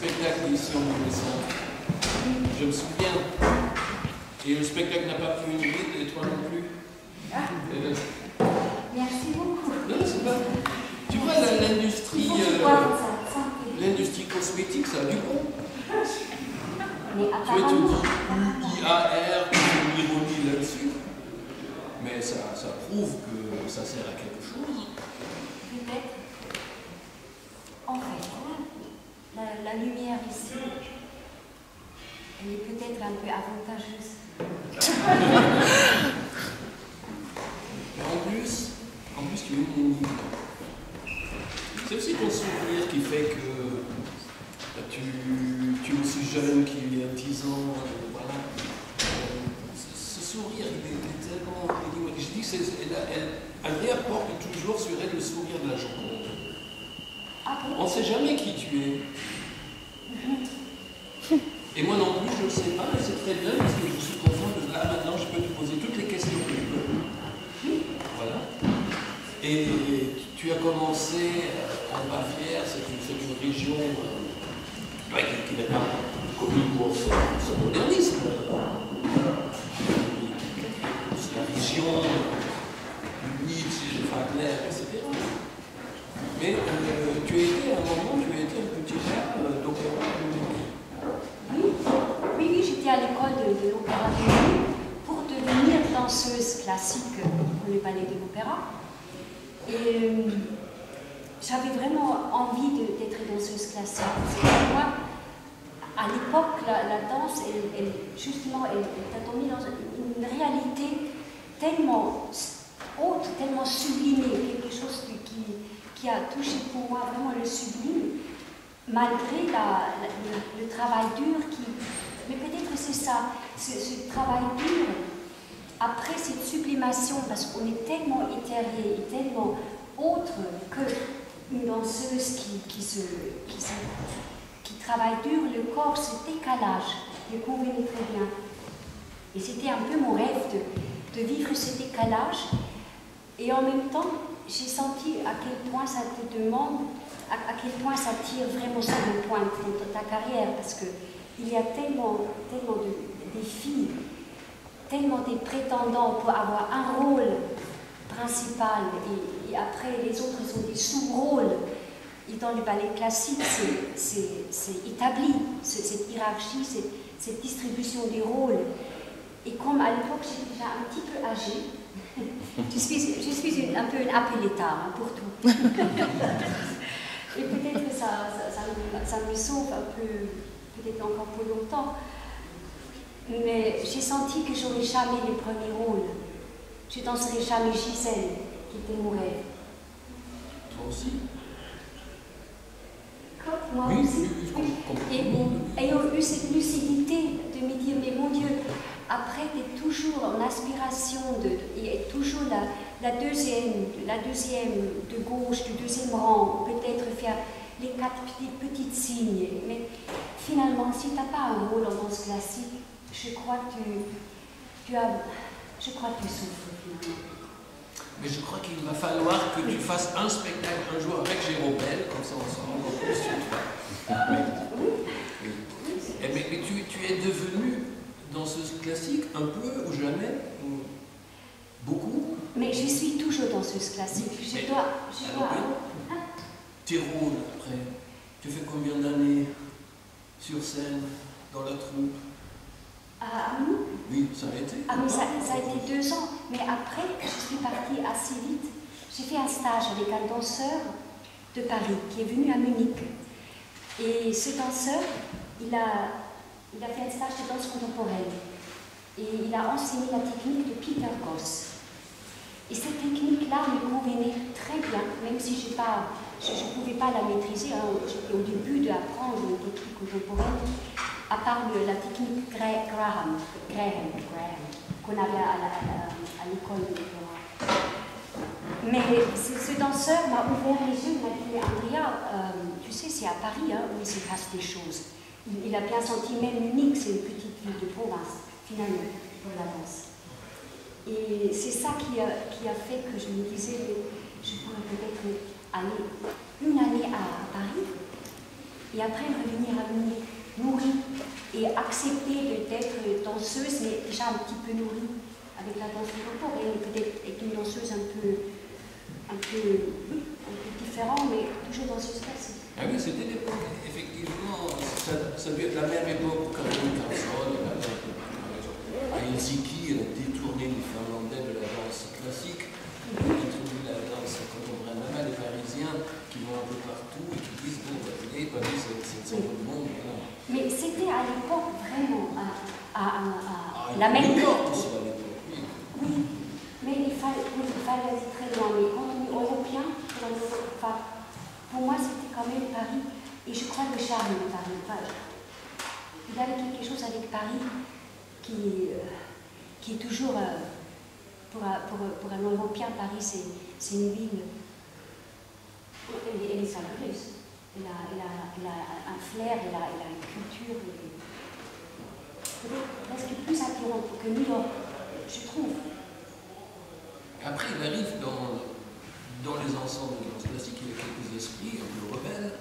spectacle ici en Nouvelle-Centre. Je me souviens. Et le spectacle n'a pas plu une ride, et toi non plus. Merci beaucoup. Non, c'est pas. Tu vois, l'industrie cosmétique, ça a du bon. Mais Tu vois, tu dis IAR, tu fais une ironie là-dessus. Mais ça prouve que ça sert à quelque chose. Peut-être. En fait, la lumière ici, elle est peut-être un peu avantageuse. En plus, tu es une. C'est aussi ton sourire qui fait que tu es aussi jeune qu'il y a 10 ans. Voilà. Ce sourire, il est tellement. Je dis que Andrea porte toujours sur elle le sourire de la Joconde. On ne sait jamais qui tu es. Et moi non plus, je ne sais pas, mais c'est très bien parce que je suis content que là, maintenant, je peux te poser toutes les questions que je veux. Voilà. Et tu as commencé en Bavière, c'est une région qui n'est pas connue pour son modernisme. C'est la région Nietzsche, Wagner, etc. Mais tu as été à un moment, tu as été un petit air d'opéra. Oui, j'étais à l'école de l'Opéra de Munich pour devenir danseuse classique pour le ballet de l'opéra. Et j'avais vraiment envie d'être danseuse classique. Pour moi, à l'époque, la danse, justement, elle t'a tombé dans une réalité tellement haute, tellement sublimée, quelque chose qui a touché pour moi vraiment le sublime, malgré le travail dur mais peut-être que c'est ça, ce travail dur, après cette sublimation, parce qu'on est tellement éthéré, tellement autre qu'une danseuse qui travaille dur, le corps, ce décalage, il convenait très bien. Et c'était un peu mon rêve de vivre ce décalage. Et en même temps, j'ai senti à quel point ça te demande, à quel point ça tire vraiment sur le point de ta carrière, parce qu'il y a tellement de filles, tellement des prétendants pour avoir un rôle principal, et après les autres sont des sous-rôles. Et dans le ballet classique, c'est établi, cette hiérarchie, cette distribution des rôles. Et comme à l'époque, j'étais déjà un petit peu âgée, je suis un peu une appelée-tard pour tout. Et peut-être que ça me sauve un peu, peut-être encore pour longtemps. Mais j'ai senti que j'aurais jamais les premiers rôles. Je ne danserai jamais Gisèle, qui était mon rêve. Toi aussi? Moi aussi. Et eu cette lucidité de me dire, mais mon Dieu, après tu es toujours en aspiration, et toujours la deuxième de gauche, du deuxième rang, peut-être faire les 4 petites signes. Mais finalement, si tu n'as pas un rôle en danse classique, je crois que tu souffres finalement. Mais je crois qu'il va falloir que tu fasses un spectacle un jour avec Jérôme Bel, comme ça on s'en rend compte sur toi. Mais tu es devenue danseuse classique un peu ou jamais? Beaucoup? Mais je suis toujours danseuse classique. Je dois. Tes rôles après, tu fais combien d'années sur scène, dans la troupe? À Munich? Oui, ça a été. Ah, mais ça a été 2 ans. Mais après, je suis partie assez vite. J'ai fait un stage avec un danseur de Paris qui est venu à Munich. Et ce danseur, il a fait un stage de danse contemporaine. Et il a enseigné la technique de Peter Goss. Et cette technique-là me convenait très bien, même si je ne pouvais pas la maîtriser. J'étais au début d'apprendre une technique contemporaine, à part la technique Graham qu'on avait à l'école de l'opéra. Mais ce danseur m'a ouvert les yeux, il m'a dit, mais Andrea, tu sais, c'est à Paris où il se passe des choses. Il a bien senti, même Munich, c'est une petite ville de province, finalement, pour la danse. Et c'est ça qui a fait que je me disais, je pourrais peut-être aller une année à Paris et après revenir à Munich nourrie et accepter d'être danseuse, mais déjà un petit peu nourrie avec la danse contemporaine, peut-être être une danseuse un peu différente, mais toujours danseuse classique. Ah oui, c'était l'époque, effectivement, ça devait être la même époque quand même, Carlson, à Helsinki, elle a détourné les Finlandais de la danse classique, elle a introduit la danse contemporaine, même les Parisiens qui vont un peu partout et qui disent, bon, venez, Paris, c'est le monde. Voilà. Mais c'était à l'époque vraiment la New même. York aussi à l'époque, oui. Oui, mais il fallait aller très loin. Mais quand on est européen, pour moi c'était quand même Paris. Et je crois le charme de Paris. Il y avait quelque chose avec Paris qui est toujours, pour un Européen, Paris c'est une ville. Elle est fabuleuse. Elle a un flair, elle a une culture presque plus attirante que New York, je trouve. Après, il arrive dans les ensembles de danse classique, il y a quelques esprits un peu rebelles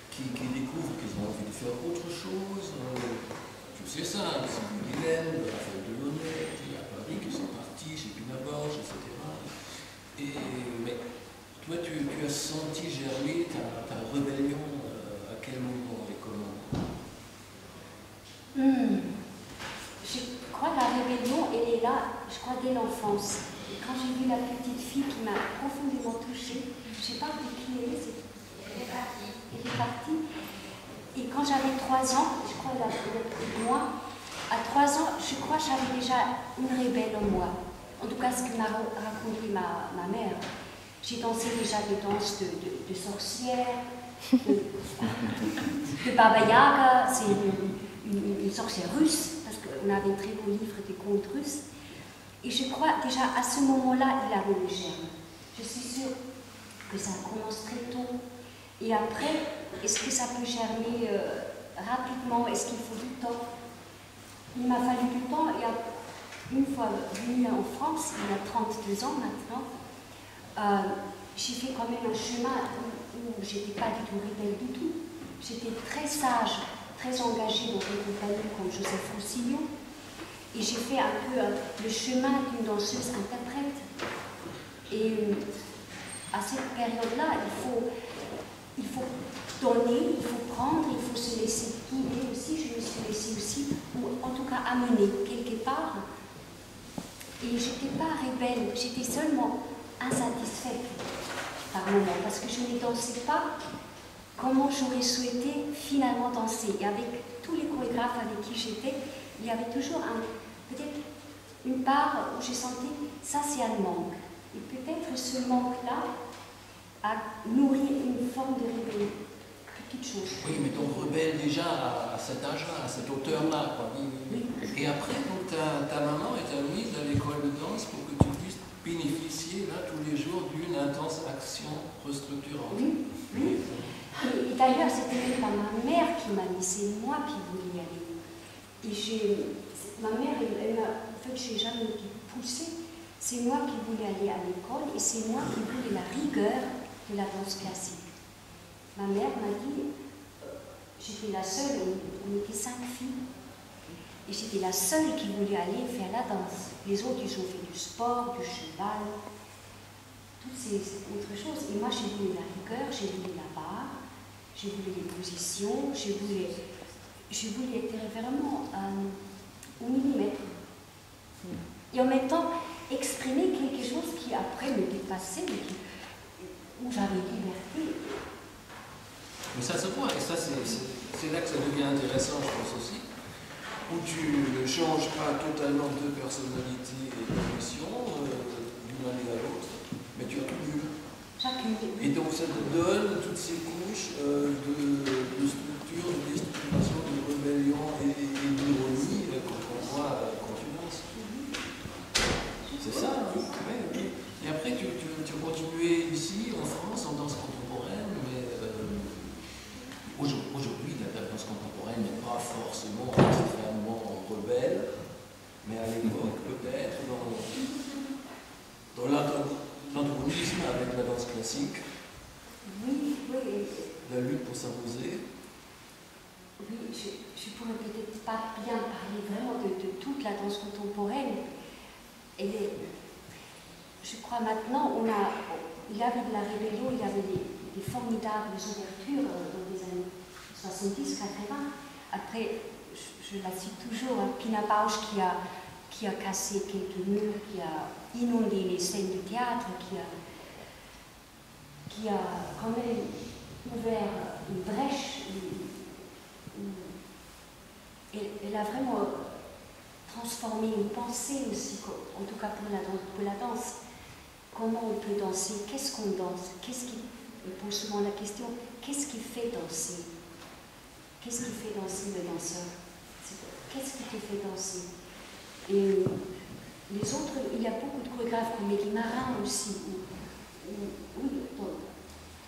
qui découvrent qu'ils ont envie de faire autre chose. Tu sais ça, c'est Guylaine, Raphaël Delaunay, il y a Paris qui sont partis chez Pina Bausch, etc. Mais toi, tu as senti germer ta rébellion à quel moment et comment? Je crois que la rébellion, elle est là, je crois, dès l'enfance. Quand j'ai vu la petite fille qui m'a profondément touchée, je ne sais pas de qui elle est, elle est partie. Et quand j'avais 3 ans, je crois qu'elle a plus de moi, à 3 ans, je crois que j'avais déjà une rebelle en moi. En tout cas, ce que m'a raconté ma mère. J'ai dansé déjà des danses de sorcières, de Baba Yaga, c'est une sorcière russe, parce qu'on avait un très beau livre des contes russes. Et je crois déjà à ce moment-là, il avait le germe. Je suis sûre que ça commence très tôt. Et après, est-ce que ça peut germer rapidement? Est-ce qu'il faut du temps? Il m'a fallu du temps. Et une fois venue en France, il y a 32 ans maintenant, j'ai fait quand même un chemin où je n'étais pas du tout rebelle du tout. J'étais très sage, très engagée dans une compagnie comme Joseph Roussillon. Et j'ai fait un peu le chemin d'une danseuse interprète. Et à cette période-là, il faut donner, il faut prendre, il faut se laisser guider aussi. Je me suis laissée aussi, ou en tout cas amener quelque part. Et je n'étais pas rebelle, j'étais seulement insatisfaite par moment, parce que je ne dansais pas comment j'aurais souhaité finalement danser. Et avec tous les chorégraphes avec qui j'étais, il y avait toujours peut-être une part où je sentais ça c'est un manque. Et peut-être ce manque-là a nourri une forme de rébellion. Petite chose. Oui, mais donc rebelle déjà à cet âge-là, à cette hauteur-là. Oui. Et après, donc, ta maman t'a mise à l'école de danse pour que tu puisses bénéficier là tous les jours d'une intense action restructurante. Oui, oui. Et d'ailleurs, c'était même pas ma mère qui m'a mis, c'est moi qui voulais y aller. Et ma mère, en fait, je n'ai jamais été poussée. C'est moi qui voulais aller à l'école et c'est moi qui voulais la rigueur de la danse classique. Ma mère m'a dit, j'étais la seule, on était 5 filles, et j'étais la seule qui voulait aller faire la danse. Les autres, ils ont fait du sport, du cheval, toutes ces autres choses. Et moi, j'ai voulu la rigueur, j'ai voulu la barre, j'ai voulu les positions, j'ai voulu être vraiment au millimètre. Et en même temps, exprimer quelque chose qui après me dépassait, où j'avais liberté. Mais ça se voit, et ça c'est là que ça devient intéressant, je pense aussi, où tu ne changes pas totalement de personnalité et de mission d'une année à l'autre, mais tu accumules. Et donc ça te donne toutes ces couches de structure, de déstructuration, de rébellion et d'ironie qu'on voit quand tu danses. C'est ça, oui. Et après tu continuais ici en France en danse contemporaine, mais aujourd'hui la danse contemporaine n'est pas forcément extrêmement rebelle, mais à l'époque peut-être dans l'antagonisme avec la danse classique, oui. la lutte pour s'imposer. la danse contemporaine, je crois maintenant, il y avait de la rébellion, il y avait des formidables ouvertures dans les années 70-80. Après, je la cite toujours, hein, Pina Bausch qui a cassé quelques murs, qui a inondé les scènes du théâtre, qui a quand même ouvert une brèche. Elle a vraiment transformé une pensée aussi, en tout cas pour la danse. Comment on peut danser? Qu'est-ce qu'on danse? On pose souvent la question, qu'est-ce qui fait danser? Qu'est-ce qui fait danser le danseur? Qu'est-ce qui te fait danser? Et les autres, il y a beaucoup de chorégraphes comme Eddie Marin aussi, oui,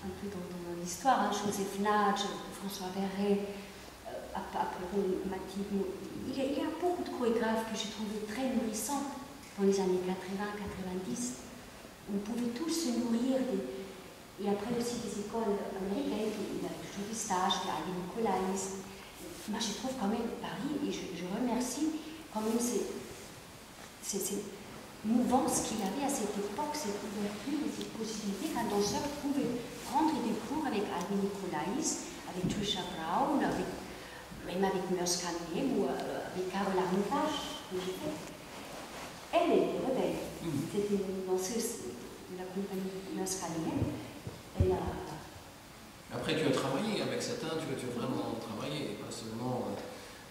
un peu dans l'histoire, hein, Joseph Nage, François Verret, Apollon Mathilde. Il y a beaucoup de chorégraphes que j'ai trouvé très nourrissants dans les années 80-90. On pouvait tous se nourrir et après aussi des écoles américaines, il y a toujours des stages, il y a Ali Nicolais. Moi je trouve quand même Paris, et je remercie quand même ces mouvances qu'il y avait à cette époque, cette ouverture et cette possibilité qu'un danseur pouvait prendre des cours avec Ali Nicolais, avec Trisha Brown, même avec Merce Cunningham ou avec Carole Armitage, que j'ai fait. Elle était rebelle. C'était une danseuse de la compagnie Merce Cunningham. Après, tu as travaillé avec certains, tu as vraiment travaillé, pas seulement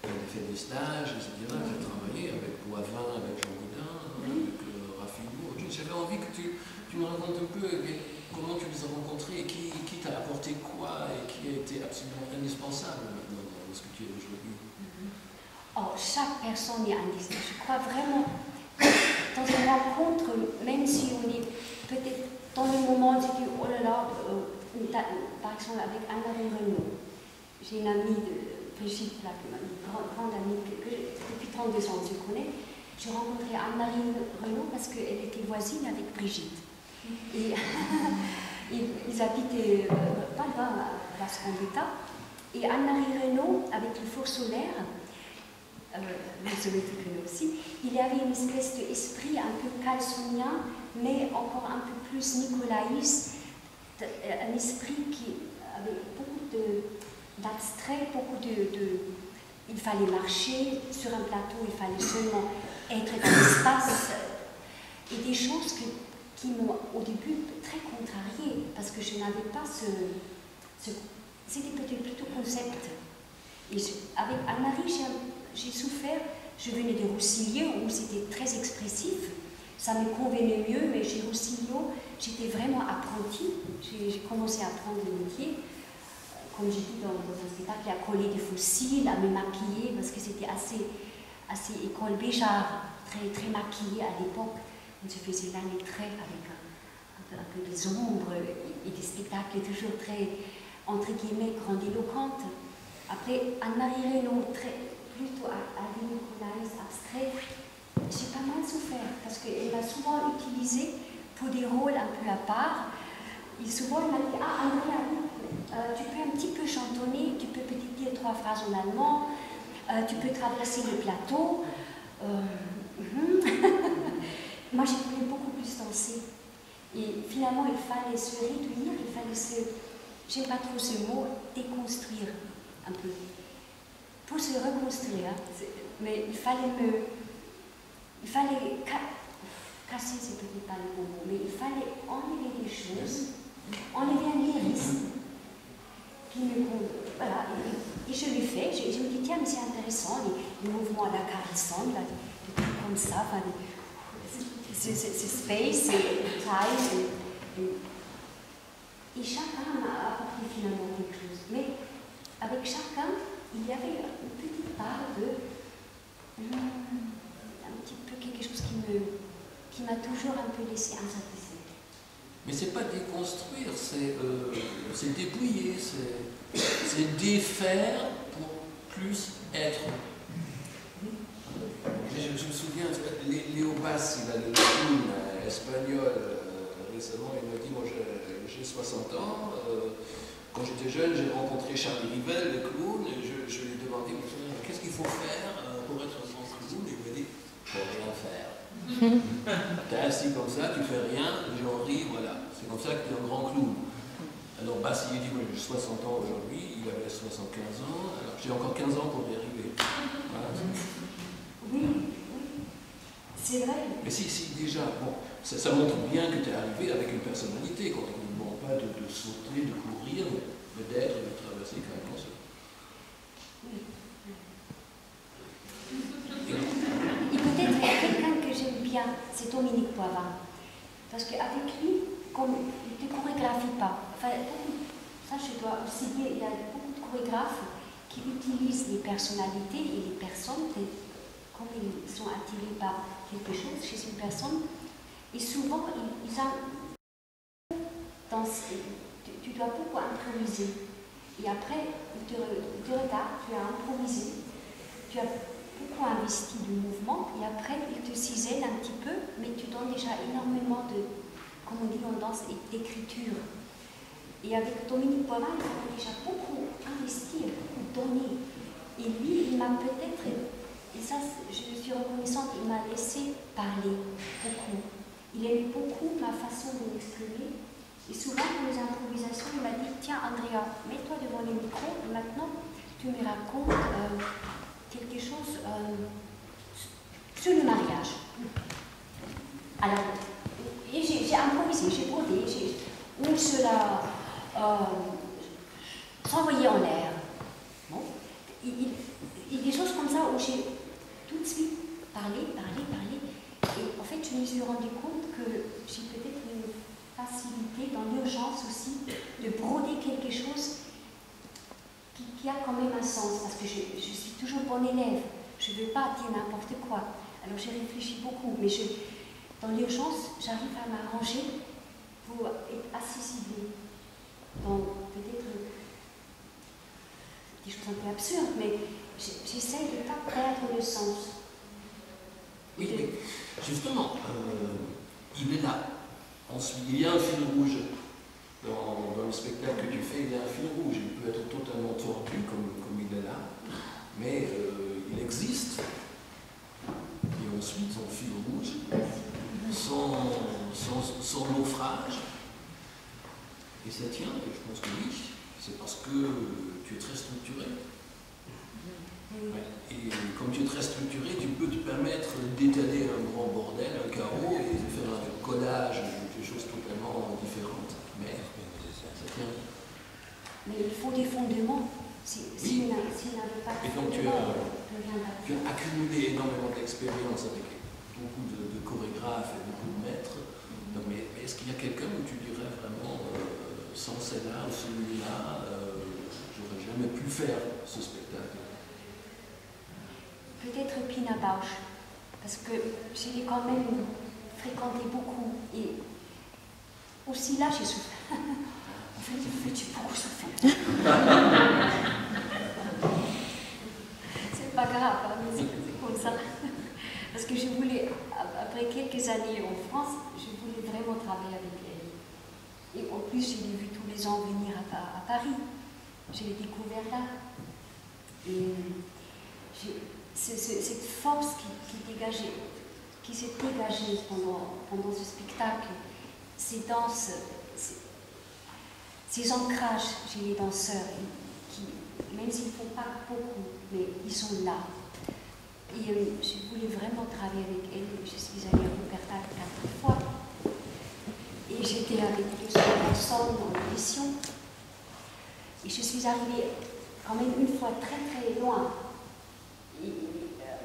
tu as fait des stages, etc. Tu as travaillé avec Boivin, avec Jean Gaudin, avec Raffinou. J'avais envie que tu nous racontes un peu comment tu les as rencontrés, et qui t'a apporté quoi et qui a été absolument indispensable maintenant dans ce que tu es aujourd'hui. Oh, chaque personne est indispensable. Je crois vraiment, dans une rencontre, même si on est peut-être dans le moment, on se dit, oh là là, par exemple avec Anne-Marie Renaud. J'ai une amie de Brigitte, une grande amie que depuis 32 ans je connais. J'ai rencontré Anne-Marie Renaud parce qu'elle était voisine avec Brigitte. Et ils habitaient pas loin à la Scandetta. Et Anne-Marie Renaud, avec le Four Solaire, le soleil aussi, il y avait une espèce d'esprit un peu calsonien, mais encore un peu plus nicolaïs, un esprit qui avait beaucoup d'abstrait, beaucoup de... Il fallait marcher sur un plateau, il fallait seulement être dans l'espace, et des choses qui m'ont au début très contrariée, parce que je n'avais pas c'était peut-être plutôt concept. Et avec Anne-Marie, j'ai souffert. Je venais de Roussillon où c'était très expressif. Ça me convenait mieux, mais chez Roussillon, j'étais vraiment apprentie. J'ai commencé à apprendre le métier. Comme j'ai dit dans un spectacle, à coller des fossiles, à me maquiller, parce que c'était assez école Béjart, très, très maquillée à l'époque. On se faisait là les traits avec un peu des ombres et des spectacles toujours très, entre guillemets, grandiloquentes. Après, Anne-Marie Renaud, plutôt à Nicolais, abstrait, j'ai pas mal souffert parce qu'elle m'a souvent utilisée pour des rôles un peu à part. Et souvent, elle m'a dit, ah, Andrea, tu peux un petit peu chantonner, tu peux peut-être dire 3 phrases en allemand, tu peux traverser le plateau. Moi, j'ai voulu beaucoup plus danser. Et finalement, il fallait se réduire, il fallait j'aime pas trop ce mot, déconstruire un peu. Pour se reconstruire, mais il fallait casser, c'est peut-être pas le bon mot, mais il fallait enlever des choses, enlever un lyrisme qui me... Voilà, et je l'ai fait, je me dis, tiens, mais c'est intéressant, les mouvements à la Carlson, là, des trucs comme ça, enfin, c'est space et time, et chacun m'a apporté finalement quelque chose. Mais avec chacun, il y avait une petite part un petit peu quelque chose qui m'a toujours un peu laissé insatisfait. Mais c'est pas déconstruire, c'est dépouiller, c'est défaire pour plus être. Je me souviens, Léo Bassi, le clown espagnol, récemment, il m'a dit, moi j'ai 60 ans, quand j'étais jeune, j'ai rencontré Charlie Rivel, le clown, et je lui ai demandé, qu'est-ce qu'il faut faire pour être un clown? Et il m'a dit, T'es assis comme ça, tu fais rien, les gens rient, voilà. C'est comme ça que tu es un grand clown. Alors Bassi dit, moi j'ai 60 ans aujourd'hui, il avait 75 ans, alors j'ai encore 15 ans pour y arriver. Voilà. Oui, c'est vrai. Mais si déjà, bon, ça montre bien que tu es arrivé avec une personnalité, quand on ne demande pas de sauter, de courir, mais d'être, de traverser carrément ça. Et peut-être quelqu'un que j'aime bien, c'est Dominique Poivin. Parce qu'avec lui, comme il ne chorégraphie pas, enfin, ça je dois aussi dire, il y a beaucoup de chorégraphes qui utilisent les personnalités et les personnes, comme ils sont attirés par quelque chose chez une personne, et souvent ils tu dois beaucoup improviser. Et après, il te regarde, tu as improvisé, tu as beaucoup investi du mouvement, et après, il te cisèle un petit peu, mais tu donnes déjà énormément de, comme on dit en danse, d'écriture. Et avec Dominique Poivin, il faut déjà beaucoup investir, beaucoup donner. Et lui, il m'a peut-être, et ça, je suis reconnaissante, il m'a laissé parler beaucoup. Il aime beaucoup ma façon de m'exprimer. Et souvent, dans les improvisations, il m'a dit, tiens, Andrea, mets-toi devant le micro, et maintenant, tu me racontes quelque chose sur le mariage. Alors, j'ai improvisé, j'ai brodé, ou cela s'envoyer en l'air. Bon. Il y a des choses comme ça où j'ai tout de suite parlé. Et en fait, je me suis rendu compte que j'ai peut-être une facilité dans l'urgence aussi de broder quelque chose qui a quand même un sens. Parce que je suis toujours bon élève. Je ne veux pas dire n'importe quoi. Alors j'ai réfléchi beaucoup. Mais dans l'urgence, j'arrive à m'arranger pour être assez ciblée. Donc peut-être des choses un peu absurdes, mais j'essaie de ne pas perdre le sens. Oui, mais justement, il est là. Ensuite, il y a un fil rouge. Dans le spectacle que tu fais, il y a un fil rouge. Il peut être totalement tordu comme il est là, mais il existe. Et ensuite, son fil rouge, son naufrage, et ça tient, et je pense que oui, c'est parce que tu es très structuré. Ouais. Et comme tu es très structuré, tu peux te permettre d'étaler un grand bordel, un carreau, et de faire un collage, des choses totalement différentes. Mais ça tient. Mais il faut des fondements. Si on n'avait pas de fondements, tu as accumulé énormément d'expérience avec beaucoup de chorégraphes et beaucoup de maîtres. Mais est-ce qu'il y a quelqu'un où tu dirais vraiment, sans celle-là ou celui-là, j'aurais jamais pu faire ce spectacle? Peut-être Pina Bausch, parce que j'ai quand même fréquenté beaucoup. Et aussi là, j'ai souffert. En fait, j'ai beaucoup souffert. C'est pas grave, hein, mais c'est comme ça. Parce que je voulais, après quelques années en France, je voulais vraiment travailler avec elle. Et en plus, je l'ai vu tous les ans venir à Paris. Je l'ai découvert là. Et cette force qui s'est dégagée pendant ce spectacle, ces danses, ces ancrages chez les danseurs, qui, même s'ils ne font pas beaucoup, mais ils sont là. Et je voulais vraiment travailler avec elle. Je suis allée à Wuppertal 4 fois. Et j'étais avec eux ensemble en audition. Et je suis arrivée quand même une fois très très loin.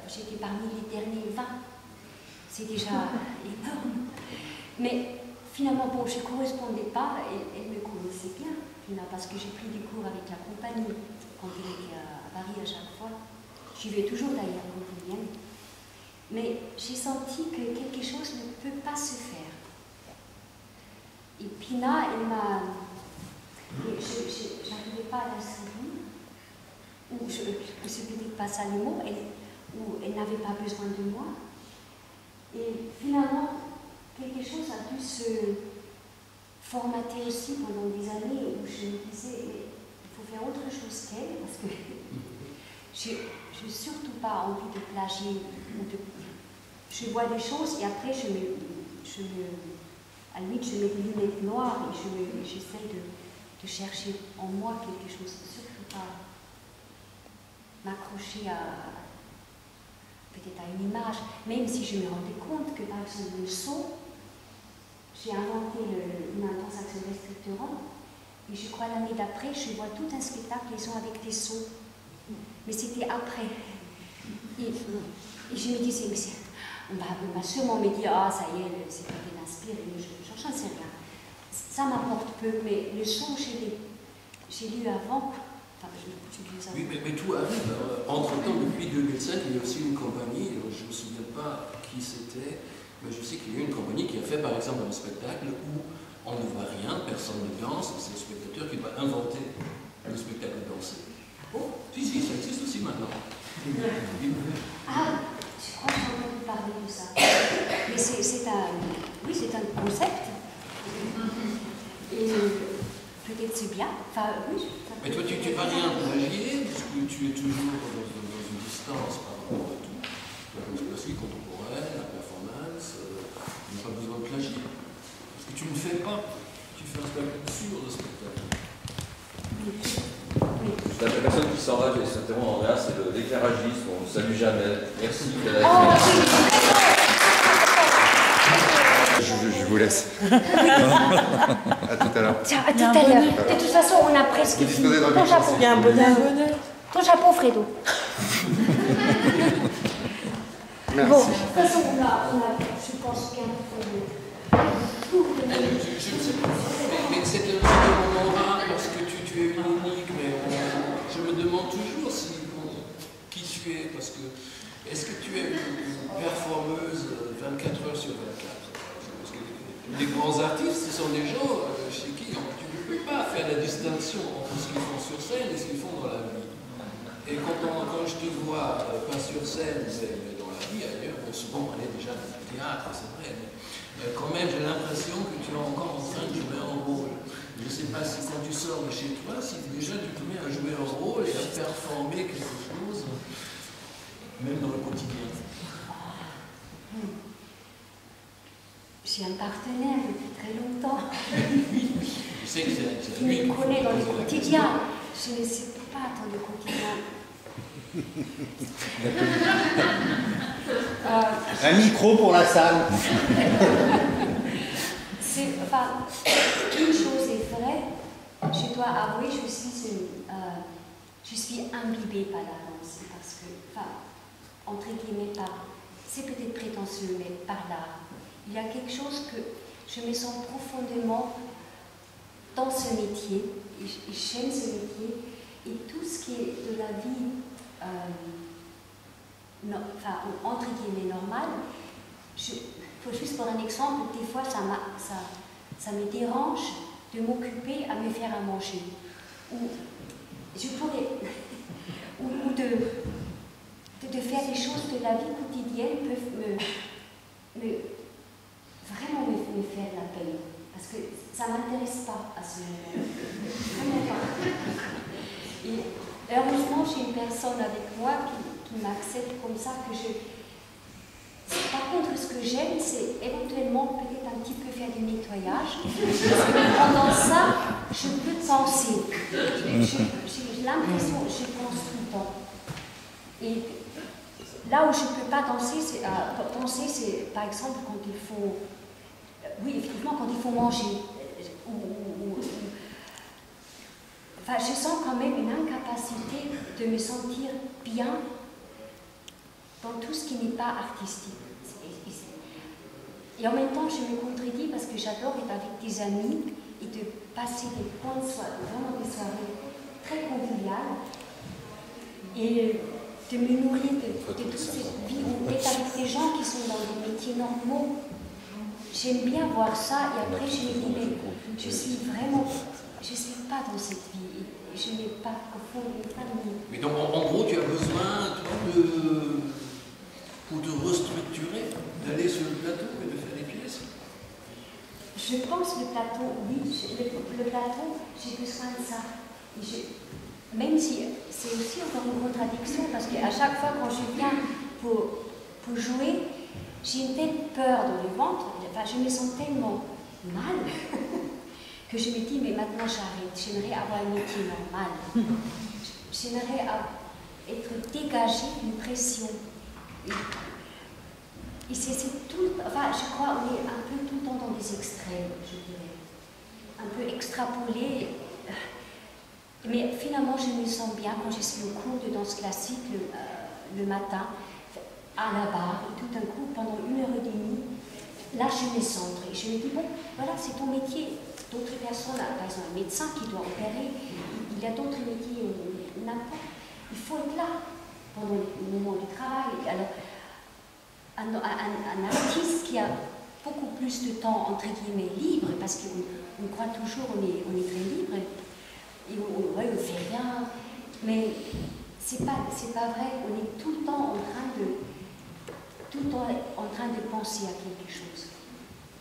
J'étais parmi les derniers 20. C'est déjà énorme. Mais finalement, bon, je ne correspondais pas. Elle me connaissait bien, parce que j'ai pris des cours avec la compagnie quand elle était à Paris à chaque fois. J'y vais toujours d'ailleurs quand ils viennent. Mais j'ai senti que quelque chose ne peut pas se faire. Et Pina, elle m'a... Je n'arrivais pas à la série, ou c'est peut-être pas ça le mot, où elle n'avait pas besoin de moi. Et finalement, quelque chose a dû se formater aussi pendant des années où je me disais, il faut faire autre chose qu'elle, parce que je n'ai surtout pas envie de plagier ou de je vois des choses et après à la limite, je mets des lunettes noires et j'essaie de chercher en moi quelque chose. Surtout pas m'accrocher peut-être à une image, même si je me rendais compte que par exemple le son, j'ai inventé une intense action restructurante et je crois l'année d'après, je vois tout un spectacle, ils sont avec des sons. Mais c'était après. Et je me disais, mais on va sûrement me dire, ah ça y est, c'est pas bien inspiré, j'en sais rien. Ça m'apporte peu, mais le son, j'ai lu avant. Enfin, j'ai lu ça. Oui, mais tout arrive. Entre-temps, depuis 2005, il y a aussi une compagnie, je ne me souviens pas qui c'était, mais je sais qu'il y a une compagnie qui a fait par exemple un spectacle où on ne voit rien, personne ne danse, c'est le spectateur qui va inventer le spectacle dansé. Oh, si, ça existe aussi maintenant. Ah, je crois que j'ai entendu parler de ça. Mais c'est un concept. Et peut-être c'est bien. Enfin, oui. Mais toi, tu n'as rien plagié, parce que tu es toujours dans une distance par rapport à tout. La danse classique, contemporaine, la performance, tu n'as pas besoin de plagier. Parce que tu ne fais pas, tu fais un spectacle sur le spectacle. La personne qui s'en va, c'est certainement Andrea, c'est l'éclairagiste, on ne salue jamais. Merci. Je vous laisse. À tout à l'heure. Tiens, à tout à l'heure. De toute façon, on a presque fini. Ton chapeau. Il y a un bonheur. Ton chapeau, Fredo. Merci. Bon, de toute façon, je pense bien Je ne sais pas, mais c'est un moment rare parce que tu es unique, mais je me demande toujours qui tu es, parce que est-ce que tu es une performeuse 24 heures sur 24? Parce que les grands artistes, ce sont des gens chez qui tu ne peux pas faire la distinction entre ce qu'ils font sur scène et ce qu'ils font dans la vie. Et quand je te vois, pas sur scène, mais dans la vie ailleurs, bon, souvent on est déjà dans le théâtre, c'est vrai, mais quand même j'ai l'impression que tu es encore en train de jouer un rôle. Je ne sais pas si quand tu sors de chez toi, si déjà tu te mets à jouer un rôle et à performer quelque chose, même dans le quotidien. J'ai un partenaire depuis très longtemps. Je sais que c'est qui lui me connaît dans le quotidien. Je ne sais pas dans le quotidien. Un micro pour la salle. Enfin, une chose est vraie, je dois avouer, je suis imbibée par la danse, parce que, enfin, entre guillemets, c'est peut-être prétentieux, mais par l'art. Il y a quelque chose que je me sens profondément dans ce métier, et j'aime ce métier, et tout ce qui est de la vie, entre guillemets, normale. Juste pour un exemple, des fois ça me dérange de m'occuper à me faire à manger. Ou je pourrais, ou de faire des choses de la vie quotidienne peuvent vraiment me faire la peine. Parce que ça ne m'intéresse pas à ce moment-là. Vraiment pas. Et heureusement, j'ai une personne avec moi qui m'accepte comme ça, que je... Par contre, ce que j'aime, c'est éventuellement peut-être un petit peu faire du nettoyage. Parce que pendant ça, je peux penser. J'ai l'impression que je pense tout le temps. Et là où je ne peux pas penser, c'est par exemple quand il faut... Oui, effectivement, quand il faut manger. Enfin, je sens quand même une incapacité de me sentir bien dans tout ce qui n'est pas artistique. Et en même temps, je me contredis parce que j'adore être avec des amis et de passer des bonnes soirées, vraiment des soirées très conviviales, et de me nourrir de toute cette vie, ou d'être avec des gens qui sont dans des métiers normaux. J'aime bien voir ça, et après je me dis, mais je suis pas dans cette vie, et je n'ai pas, au fond, pas de vie. Mais donc, en gros, tu as besoin, pour te restructurer, d'aller sur le plateau et de faire des pièces? Je pense le plateau, oui, le plateau, j'ai besoin de ça. Même si c'est aussi encore une contradiction, parce qu'à chaque fois quand je viens pour jouer, j'ai une telle peur dans le ventre, enfin, je me sens tellement mal que je me dis, mais maintenant j'arrête, j'aimerais avoir un métier normal. J'aimerais être dégagée d'une pression. Et c'est tout, enfin, je crois qu'on est un peu tout le temps dans des extrêmes, je dirais. Un peu extrapolé. Mais finalement, je me sens bien quand je suis au cours de danse classique le matin, à la barre, et tout d'un coup, pendant 1h30, là, je me centre. Et je me dis, bon, voilà, c'est ton métier. D'autres personnes, par exemple, un médecin qui doit opérer, il y a d'autres métiers, n'importe. Il faut être là pendant le moment du travail. Alors, un artiste qui a beaucoup plus de temps, entre guillemets, libre, parce qu'on croit toujours qu'on est très libre, et on ne fait rien, mais c'est pas vrai, on est tout le temps en train de penser à quelque chose,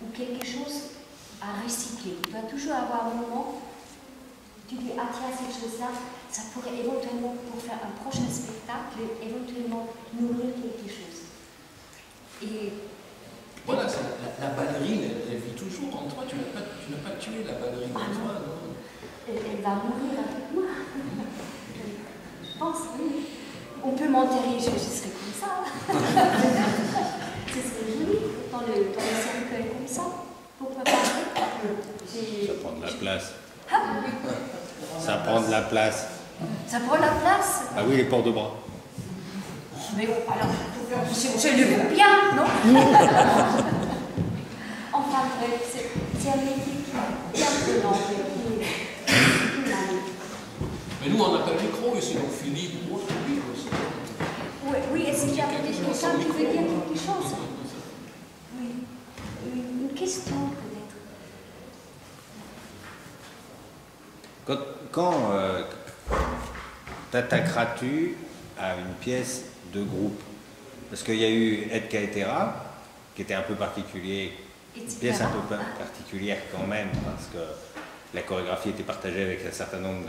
ou quelque chose à recycler. Tu dois toujours avoir un moment, tu dis, ah tiens, cette chose-là, ça pourrait éventuellement, pour faire un prochain spectacle, éventuellement nourrir quelque chose. Et voilà, la ballerine, elle vit toujours en toi. Tu n'as pas tué la ballerine en toi, non? Elle va mourir avec moi. Je pense, oui. On peut m'enterrer, je serai comme ça. Ce serait joli, dans le cercueil comme ça. Pourquoi pas? Ça prend de la place. Ah, Ça prend de la place. ça prend la place. Ah oui, les ports de bras. Mais bon, alors, je le veux bien, non? Enfin bref, c'est un métier qui est bien prenant. Mais nous, on n'a pas le micro ici, donc Philippe ou autre, oui. Oui, est-ce qu'il y a peut-être quelqu'un qui veut dire quelque chose? Oui, une question peut-être. Quand t'attaqueras-tu à une pièce de groupe? Parce qu'il y a eu Et Caetera, qui était un peu particulier, une pièce un peu particulière quand même, parce que la chorégraphie était partagée avec un certain nombre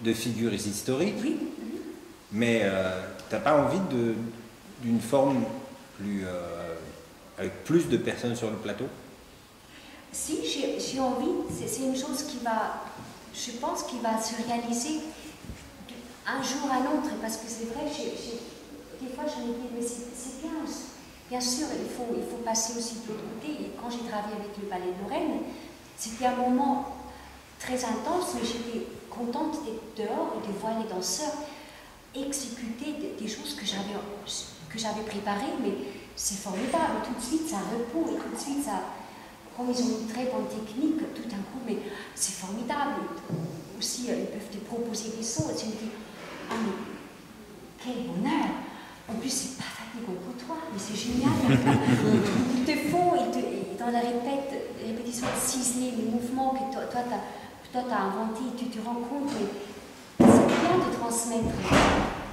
de figures historiques. Oui. Mais t'as pas envie d'une forme plus, avec plus de personnes sur le plateau? Si, j'ai envie, c'est une chose qui va, je pense, qui va se réaliser un jour à l'autre, parce que c'est vrai, des fois je me dis, mais c'est bien, bien sûr, il faut passer aussi de l'autre côté. Et quand j'ai travaillé avec le Ballet de Lorraine, c'était un moment très intense, mais j'étais contente d'être dehors et de voir les danseurs exécuter des choses que j'avais préparées, mais c'est formidable, tout de suite ça repose, et tout de suite ça, comme ils ont une très bonne technique, tout d'un coup, mais c'est formidable. Aussi, ils peuvent te proposer des sauts, et tu me dis, ah mais quel bonheur! En plus, c'est pas fatigant pour toi, mais c'est génial. Ils te font, dans la répétition, ciseler les mouvements que toi t'as inventés, tu te rends compte, mais c'est bien de transmettre.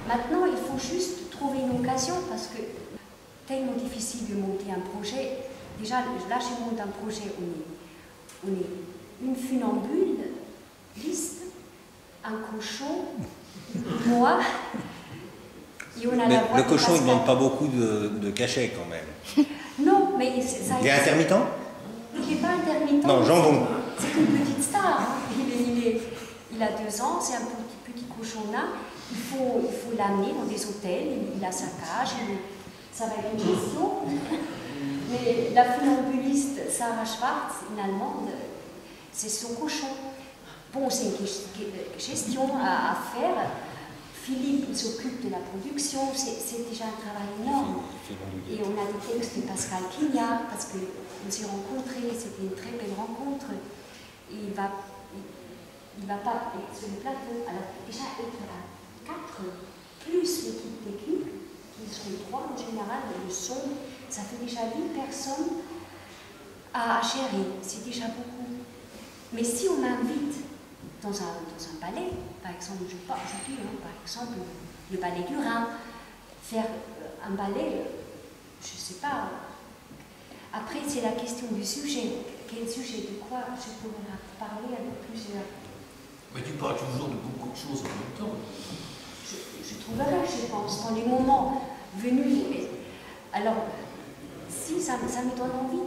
Maintenant, il faut juste trouver une occasion, parce que tellement difficile de monter un projet. Déjà, là, je monte un projet, on est une funambuliste, un cochon, moi, et on a Mais la voix le de cochon, il ne Pascal. demande pas beaucoup de cachet quand même. Non, mais ça Il est intermittent? Il n'est pas intermittent. Non, jambon. C'est une petite star. Hein. Il a 2 ans, c'est un petit cochon là. Il faut l'amener dans des hôtels, il a sa cage, ça va être une question. Mais la funambuliste Sarah Schwartz, une Allemande, c'est son cochon. Bon, c'est une gestion à faire. Philippe s'occupe de la production, c'est déjà un travail énorme. Et on a des textes de Pascal Quignard, parce qu'on s'est rencontrés, c'était une très belle rencontre. Et il va pas être sur le plateau. Alors déjà être à 4, plus l'équipe technique, qui sont 3 en général, le son, ça fait déjà 8 personnes à gérer, c'est déjà beaucoup. Mais si on m'invite dans un ballet, par exemple, je dis, par exemple, le ballet du Rhin, faire un ballet, je ne sais pas. Après, c'est la question du sujet. Quel sujet, de quoi je pourrais parler avec plusieurs. Mais tu parles toujours de beaucoup de choses en même temps. Je trouverai, je pense, dans les moments venus. Alors, si, ça me donne envie.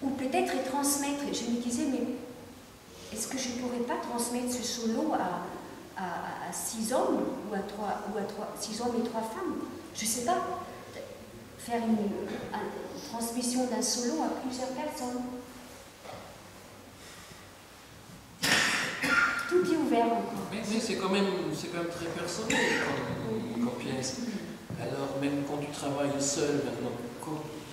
Ou peut-être transmettre. Je me disais, mais est-ce que je ne pourrais pas transmettre ce solo à 6 hommes ou à 6 hommes et 3 femmes? Je ne sais pas. Faire une transmission d'un solo à plusieurs personnes. Tout est ouvert encore. Mais c'est quand même très personnel comme pièce. Alors même quand tu travailles seul maintenant,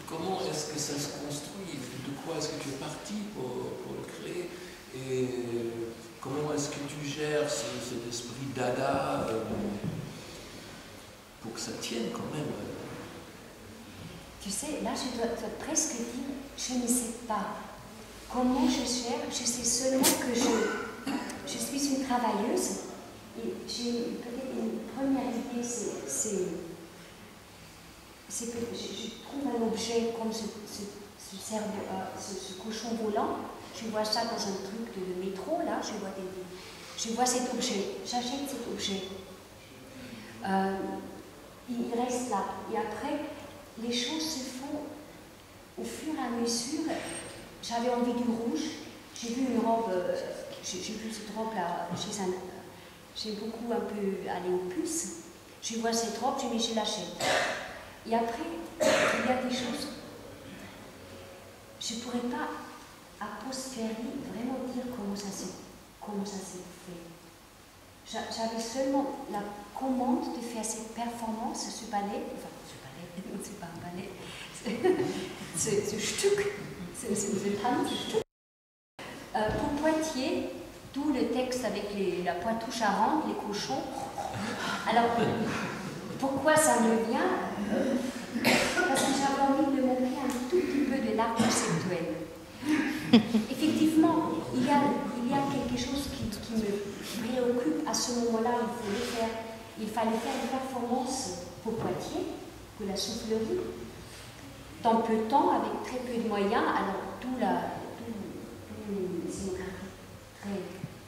comment est-ce que ça se construit? De quoi est-ce que tu es parti pour le créer? Et comment est-ce que tu gères cet esprit dada pour que ça tienne quand même? Tu sais, là je dois presque dire, je ne sais pas comment je gère, je sais seulement que je suis une travailleuse et j'ai peut-être une première idée, c'est que je trouve un objet comme ce cochon volant, je vois ça dans un truc de métro, là, je vois cet objet, j'achète cet objet. Il reste là, et après, les choses se font au fur et à mesure. J'avais envie du rouge, j'ai vu une robe, j'ai vu cette robe là chez un. J'ai beaucoup un peu allé aux puces. Je vois cette robe, je l'achète. Et après, il y a des choses. Je ne pourrais pas, a posteriori, vraiment dire comment ça s'est fait. J'avais seulement la commande de faire cette performance, ce ballet, enfin, c'est pas un ballet, ce Stück, pour Poitiers, d'où le texte avec la Poitou-Charentes, les cochons. Alors, pourquoi ça me vient? Parce que j'avais envie de montrer un tout petit peu de l'art conceptuel. Effectivement, il y a quelque chose qui me préoccupe à ce moment-là, il fallait faire une performance pour Poitiers, pour la soufflerie, dans peu de temps, avec très peu de moyens, alors tout les scénographies très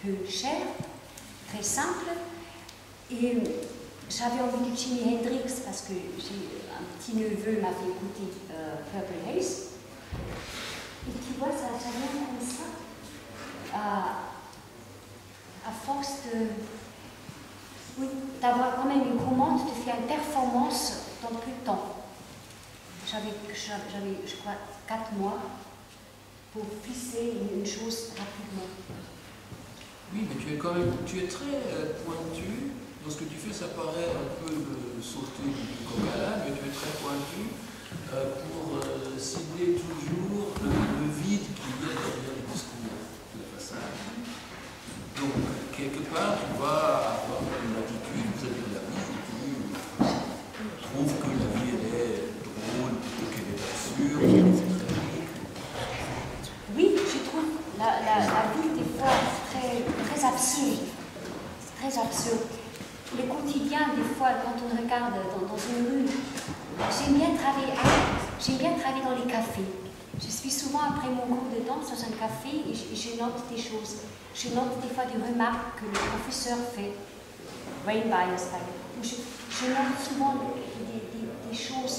peu chères, très simples, et j'avais envie de Jimi Hendrix parce que un petit neveu m'a fait écouter Purple Haze, et tu vois, ça vient comme ça, à force d'avoir quand même une commande de faire une performance dans peu de temps. J'avais, je crois, 4 mois pour fisser une chose rapidement. Oui, mais tu es très pointu. Dans ce que tu fais, ça paraît un peu sauter du coq à l'âne, mais tu es très pointu pour cibler toujours le vide qu'il y a derrière le discours de la façade. Donc, quelque part, tu vas avoir une attitude vis-à-vis de la vie, tu trouves que la vie, elle est drôle, plutôt qu'elle est absurde, etc. Oui, je trouve la vie, des fois, très absurde. Très absurde. Le quotidien, des fois, quand on regarde dans une rue, j'aime bien travailler dans les cafés. Je suis souvent, après mon cours de danse, dans un café et je note des choses. Je note des fois des remarques que le professeur fait. Rain bias, par exemple. Je note souvent des choses.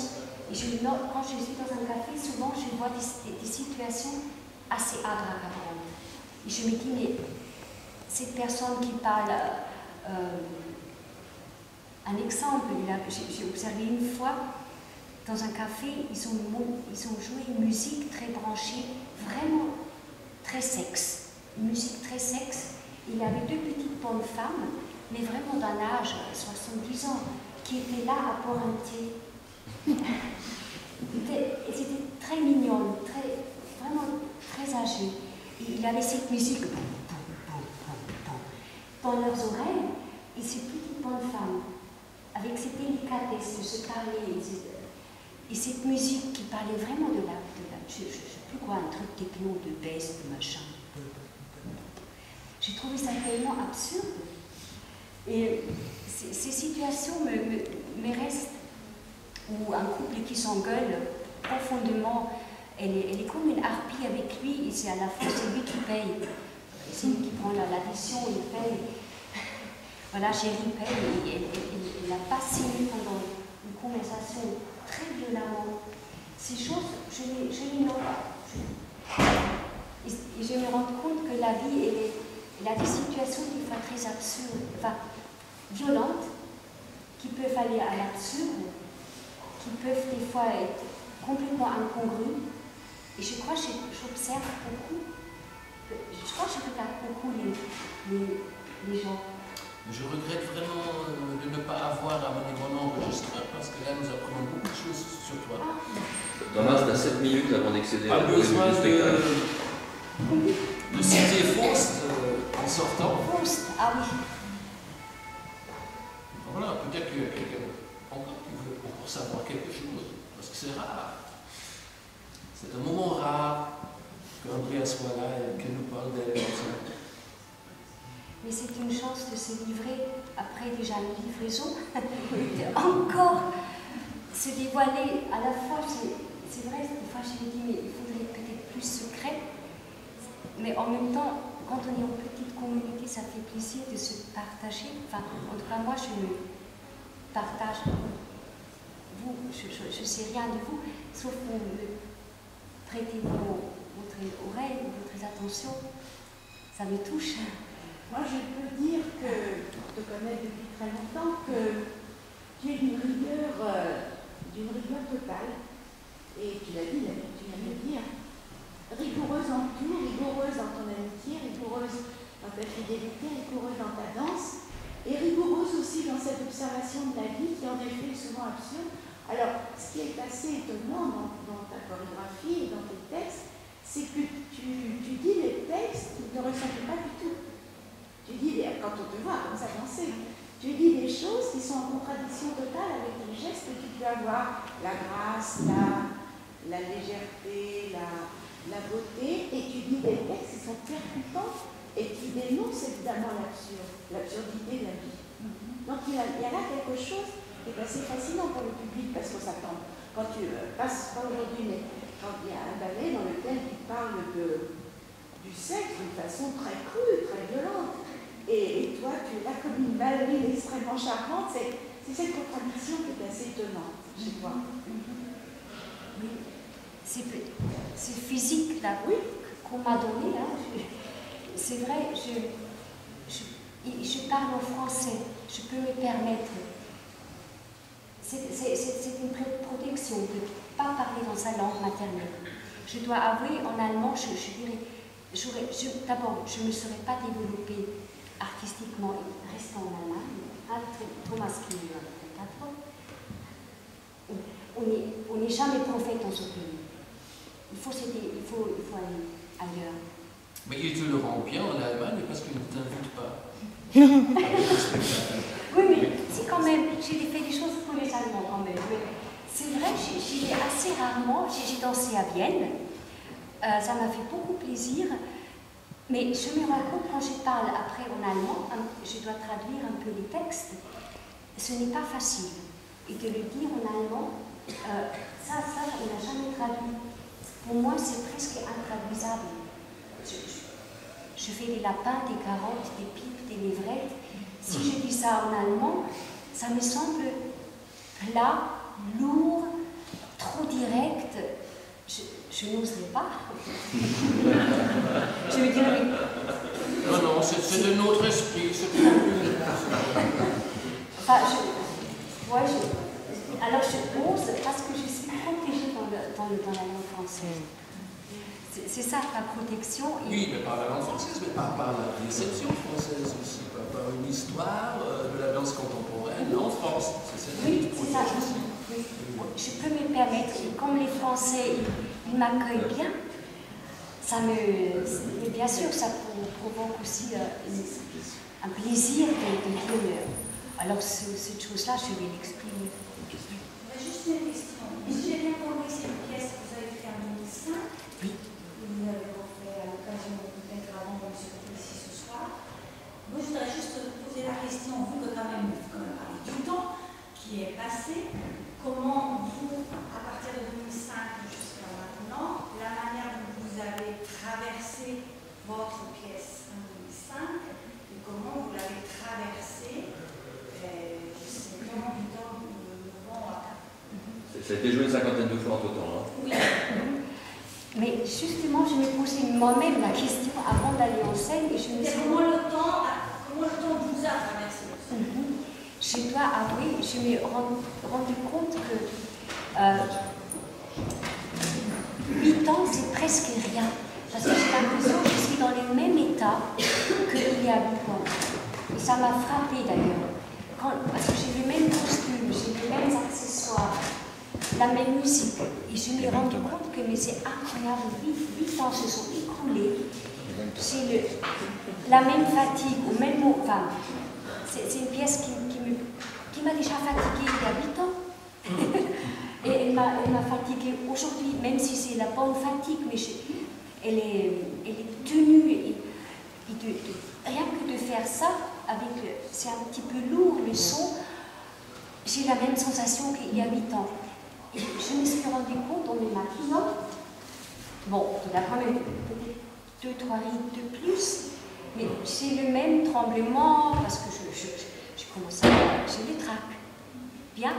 Et quand je suis dans un café, souvent, je vois des situations assez abracadabrantes. Et je me dis, mais cette personne qui parle... un exemple, j'ai observé une fois, dans un café, ils ont joué une musique très branchée, vraiment très sexe. Une musique très sexe. Il y avait 2 petites bonnes femmes, mais vraiment d'un âge, 70 ans, qui étaient là à boire un thé. Et c'était très mignon, vraiment très âgé. Et il y avait cette musique dans leurs oreilles, et ces petites bonnes femmes, avec cette délicatesse de se parler, et cette musique qui parlait vraiment de la je ne sais plus quoi, un truc techno, de baisse, de machin. J'ai trouvé ça tellement absurde. Et ces situations me restent, où un couple qui s'engueule profondément, elle est comme une harpie avec lui, et c'est à la fois c'est lui qui paye. C'est lui qui prend l'addition, il paye. Voilà, chérie paye, et elle a passé pendant une conversation très violemment. ces choses, je l'ignore pas. Et je me rends compte que la vie, elle a des situations des fois très absurdes, enfin violentes, qui peuvent aller à l'absurde, qui peuvent des fois être complètement incongrues. Et je crois que j'observe beaucoup, je crois que je regarde beaucoup les gens. Je regrette vraiment de ne pas avoir amené mon enregistreur parce que là nous apprenons beaucoup de choses sur toi. Dommage, t'as 7 minutes avant d'accéder à Pas la besoin du spectacle. de citer Faust en sortant. Faust, ah oui. Voilà, peut-être qu'il y a quelqu'un encore qui veut encore savoir quelque chose, parce que c'est rare. C'est un moment rare qu'Andrea soit là et qu'elle nous parle d'elle comme ça. Mais c'est une chance de se livrer après déjà une livraison, de encore se dévoiler. À la fois, c'est vrai, des fois je me dis, mais il faudrait peut-être plus secret. Mais en même temps, quand on est en petite communauté, ça fait plaisir de se partager. Enfin, en tout cas, moi, je me partage. Vous, je ne sais rien de vous, sauf que vous me prêtez votre oreille, votre attention. Ça me touche. Moi, je peux dire que, pour te connaître depuis très longtemps, que tu es d'une rigueur totale. Et tu l'as dit, tu viens de le dire. Rigoureuse en tout, rigoureuse dans ton amitié, rigoureuse dans ta fidélité, rigoureuse dans ta danse, et rigoureuse aussi dans cette observation de la vie qui en effet est souvent absurde. Alors, ce qui est assez étonnant dans ta chorégraphie et dans tes textes, c'est que tu dis les textes qui ne te ressemblent pas du tout. Tu dis, quand on te voit comme ça danser, tu dis des choses qui sont en contradiction totale avec les gestes que tu peux avoir, la grâce, la légèreté, la beauté, et tu dis des textes qui sont percutants et qui dénoncent évidemment l'absurdité de la vie. Donc il y a là quelque chose qui est assez fascinant pour le public parce qu'on s'attend. Quand tu passes, pas aujourd'hui, mais quand il y a un ballet dans lequel tu parles du sexe d'une façon très crue, très violente, et toi tu es là comme une ballerine extrêmement charmante, c'est cette contradiction qui est assez étonnante chez toi. Oui. C'est physique là, oui, qu'on m'a donné là. C'est vrai, je parle en français, je peux me permettre. C'est une protection de ne pas parler dans sa langue maternelle. Je dois avouer, en allemand, je dirais, d'abord, je ne me serais pas développée artistiquement restant en Allemagne. Thomas qui est un patron. On n'est jamais prophète dans ce pays. Il faut aller ailleurs. Mais il te le rend bien en Allemagne parce qu'il ne t'invite pas. Oui, mais si quand même, j'ai fait des choses pour les Allemands quand même. C'est vrai, j'y vais assez rarement. J'ai dansé à Vienne. Ça m'a fait beaucoup plaisir. Mais je me rends compte quand je parle après en allemand, je dois traduire un peu les textes. Ce n'est pas facile. Et de le dire en allemand, ça, on n'a jamais traduit. Pour moi, c'est presque intraduisable. Je fais des lapins, des carottes, des pipes, des levrettes. Si je dis ça en allemand, ça me semble plat, lourd, trop direct. Je n'oserais pas. Je me dirais... Non, c'est de notre esprit. Enfin, alors je ose parce que je suis protégée dans la langue française. C'est ça, ta protection. Oui, mais par la langue française, mais par la réception française aussi, par une histoire de la danse contemporaine en France. Oui, c'est ça. Oui. Je peux me permettre, comme les Français, ils m'accueillent bien, mais bien sûr, ça provoque aussi un plaisir de dire. Alors, cette chose-là, je vais l'exprimer. Juste une question. Si j'ai bien compris, c'est une pièce que vous avez faite en 2005. Oui. Vous l'avez refait à l'occasion peut-être avant de se retrouver ici ce soir. Moi, je voudrais juste poser la question, vu que quand même, avec du temps qui est passé, comment vous, à partir de 2005 jusqu'à maintenant, la manière dont vous avez traversé votre pièce en 2005 et comment vous l'avez traversée jusqu'à du temps de vent à... Ça a été joué une cinquantaine de fois en total. Hein. Oui. Mais justement, je me posais moi-même la question avant d'aller en scène et je me Mais suis comment le temps vous a traversé? Je dois avouer, je me suis rendu compte que 8 ans, c'est presque rien. Parce que j'ai l'impression que je suis dans le même état qu'il y a 8 ans. Et ça m'a frappé d'ailleurs. Parce que j'ai les mêmes costumes, j'ai les mêmes accessoires, la même musique. Et je me suis rendu compte que mais c'est incroyable, 8 ans se sont écoulés. J'ai la même fatigue, au même mot. Enfin, c'est une pièce qui m'a déjà fatiguée il y a 8 ans. Et elle m'a fatiguée aujourd'hui, même si c'est la bonne fatigue, mais elle est tenue. Et rien que de faire ça, c'est un petit peu lourd le son, j'ai la même sensation qu'il y a 8 ans. Et je me suis rendu compte en me maquillant, bon, il a quand même peut-être 2-3 rides de plus, mais c'est le même tremblement, parce que je commence à... j'ai le trac. Bien.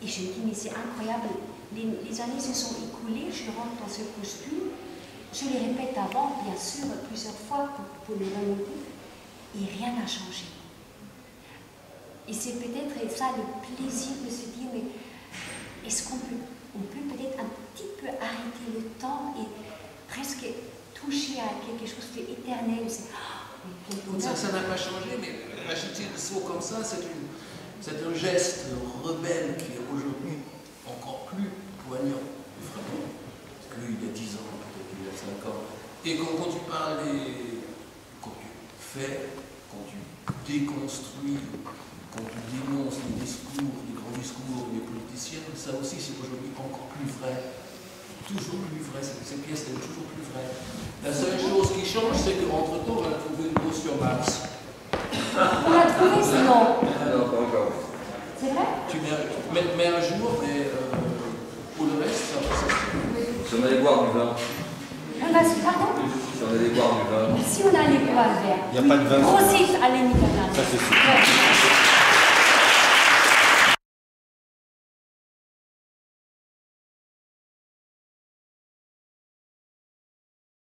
Et je me dis, mais c'est incroyable, les années se sont écoulées, je rentre dans ce costume, je les répète avant, bien sûr, plusieurs fois pour les remonter, et rien n'a changé. Et c'est peut-être ça le plaisir de se dire, mais est-ce qu'on peut peut-être un petit peu arrêter le temps et presque toucher à quelque chose d'éternel. Ça n'a pas changé, mais agiter le saut comme ça, c'est un geste rebelle qui est aujourd'hui encore plus poignant, plus frappant, qu'il y a 10 ans, peut-être qu'il y a 5 ans. Et quand tu parles quand tu fais, quand tu déconstruis, quand tu dénonces les discours, les grands discours des politiciens, ça aussi c'est aujourd'hui encore plus vrai. Toujours plus vrai, cette pièce est toujours plus vraie. La seule chose qui change, c'est qu'entre-temps, on a trouvé une pause sur Mars. On l'a trouvé sinon. Non, pas encore. C'est vrai? Tu mets un jour, mais pour le reste, ça va. Si on allait boire du vin. Pardon? Si on allait boire du vin. Si on allait boire un verre. Il n'y a pas de vin. Prosit à l'émission. Ça c'est sûr.